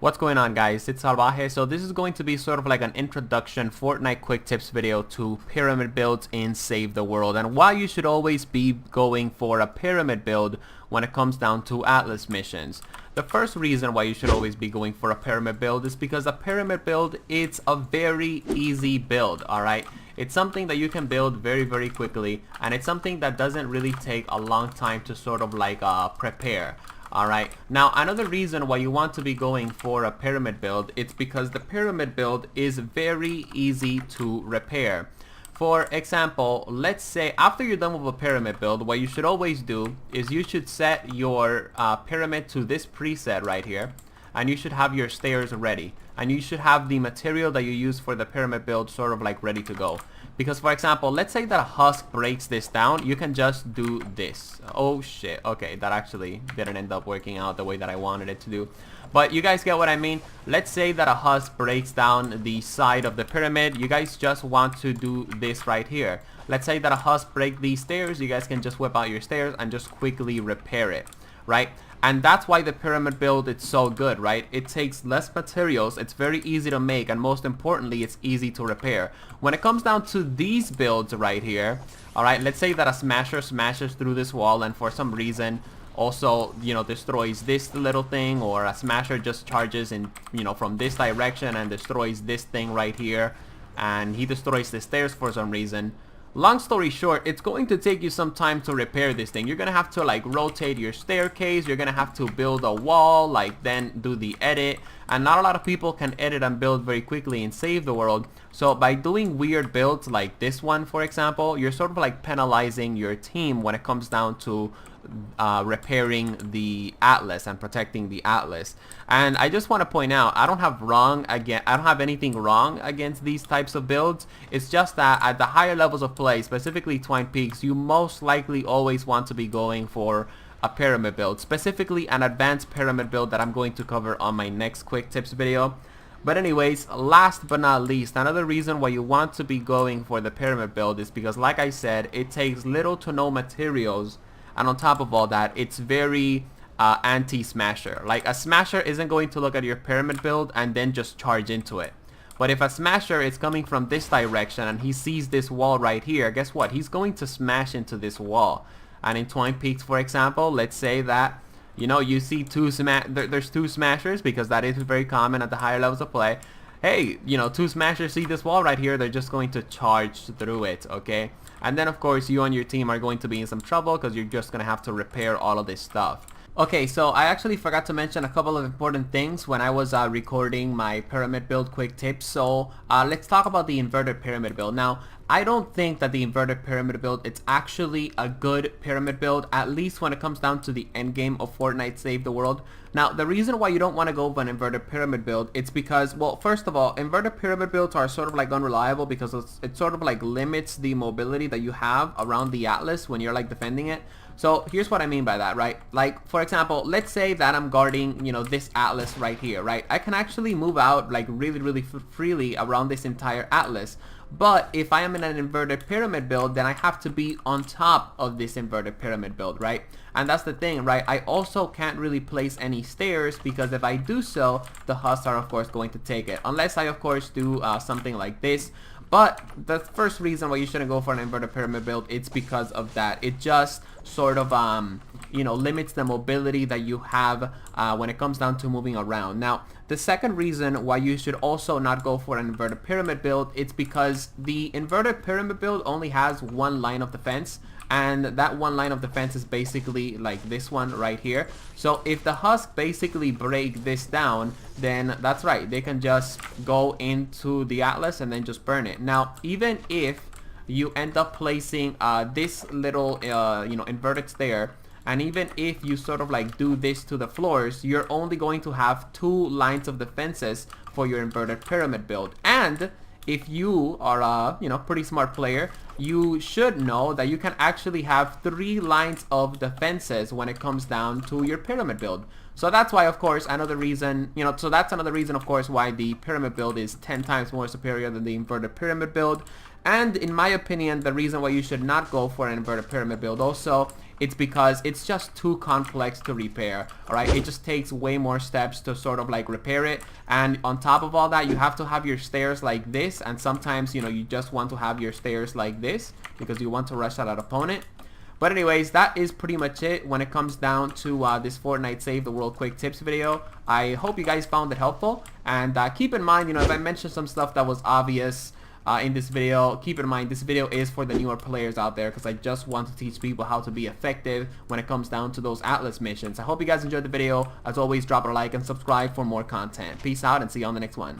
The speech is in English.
What's going on, guys? It's Salvaje. So this is going to be sort of like an introduction Fortnite quick tips video to pyramid builds in Save the World, and why you should always be going for a pyramid build when it comes down to Atlas missions. The first reason why you should always be going for a pyramid build is because a pyramid build, it's a very easy build, alright? It's something that you can build very quickly, and it's something that doesn't really take a long time to sort of like prepare. Alright, now another reason why you want to be going for a pyramid build, it's because the pyramid build is very easy to repair. For example, let's say after you're done with a pyramid build, what you should always do is you should set your pyramid to this preset right here, and you should have your stairs ready, and you should have the material that you use for the pyramid build sort of like ready to go. Because for example, let's say that a husk breaks this down, you can just do this. Oh shit, okay, that actually didn't end up working out the way that I wanted it to do. But you guys get what I mean. Let's say that a husk breaks down the side of the pyramid. You guys just want to do this right here. Let's say that a husk breaks these stairs. You guys can just whip out your stairs and just quickly repair it, right? And that's why the pyramid build is so good, right? It takes less materials, it's very easy to make, and most importantly, it's easy to repair. When it comes down to these builds right here, alright, let's say that a smasher smashes through this wall and for some reason also, you know, destroys this little thing, or a smasher just charges in, you know, from this direction and destroys this thing right here, and he destroys the stairs for some reason. Long story short, it's going to take you some time to repair this thing. You're gonna have to like rotate your staircase, you're gonna have to build a wall, like then do the edit, and not a lot of people can edit and build very quickly and Save the World. So by doing weird builds like this one, for example, you're sort of like penalizing your team when it comes down to repairing the Atlas and protecting the Atlas. And I just want to point out, I don't have anything wrong against these types of builds. It's just that at the higher levels of play, specifically Twine Peaks, you most likely always want to be going for a pyramid build, specifically an advanced pyramid build that I'm going to cover on my next quick tips video. But anyways, last but not least, another reason why you want to be going for the pyramid build is because, like I said, it takes little to no materials, and on top of all that, it's very anti-smasher. Like, a smasher isn't going to look at your pyramid build and then just charge into it. But if a smasher is coming from this direction and he sees this wall right here, guess what? He's going to smash into this wall. And in Twine Peaks, for example, let's say that, you know, you see there's two smashers, because that is very common at the higher levels of play. Hey, you know, two smashers see this wall right here, they're just going to charge through it, okay? And then of course you and your team are going to be in some trouble because you're just going to have to repair all of this stuff. Okay, so I actually forgot to mention a couple of important things when I was recording my pyramid build quick tips. So let's talk about the inverted pyramid build. Now, I don't think that the inverted pyramid build, it's actually a good pyramid build, at least when it comes down to the end game of Fortnite Save the World. Now, the reason why you don't want to go with an inverted pyramid build, it's because, well, first of all, inverted pyramid builds are sort of like unreliable because it sort of like limits the mobility that you have around the Atlas when you're like defending it. So here's what I mean by that, right? Like, for example, let's say that I'm guarding, you know, this Atlas right here, right? I can actually move out like really freely around this entire Atlas. But if I am in an inverted pyramid build, then I have to be on top of this inverted pyramid build, right? And that's the thing, right? I also can't really place any stairs, because if I do so, the husks are of course going to take it. Unless I of course do something like this. But the first reason why you shouldn't go for an inverted pyramid build, it's because of that. It just sort of you know, limits the mobility that you have when it comes down to moving around. Now, the second reason why you should also not go for an inverted pyramid build, it's because the inverted pyramid build only has one line of defense, and that one line of defense is basically like this one right here. So if the husk basically break this down, then that's right, they can just go into the Atlas and then just burn it. Now, even if you end up placing this little you know, inverted stair, and even if you sort of like do this to the floors, you're only going to have 2 lines of defenses for your inverted pyramid build. And if you are a, you know, pretty smart player, you should know that you can actually have 3 lines of defenses when it comes down to your pyramid build. So that's why, of course, another reason, you know, so that's another reason, of course, why the pyramid build is 10 times more superior than the inverted pyramid build. And in my opinion, the reason why you should not go for an inverted pyramid build also it's because it's just too complex to repair. Alright, it just takes way more steps to sort of like repair it, and on top of all that, you have to have your stairs like this, and sometimes, you know, you just want to have your stairs like this because you want to rush out an opponent. But anyways, that is pretty much it when it comes down to this Fortnite Save the World Quick Tips video. I hope you guys found it helpful, and keep in mind, you know, if I mentioned some stuff that was obvious in this video, keep in mind this video is for the newer players out there, because I just want to teach people how to be effective when it comes down to those Atlas missions. I hope you guys enjoyed the video. As always, drop a like and subscribe for more content. Peace out and see you on the next one.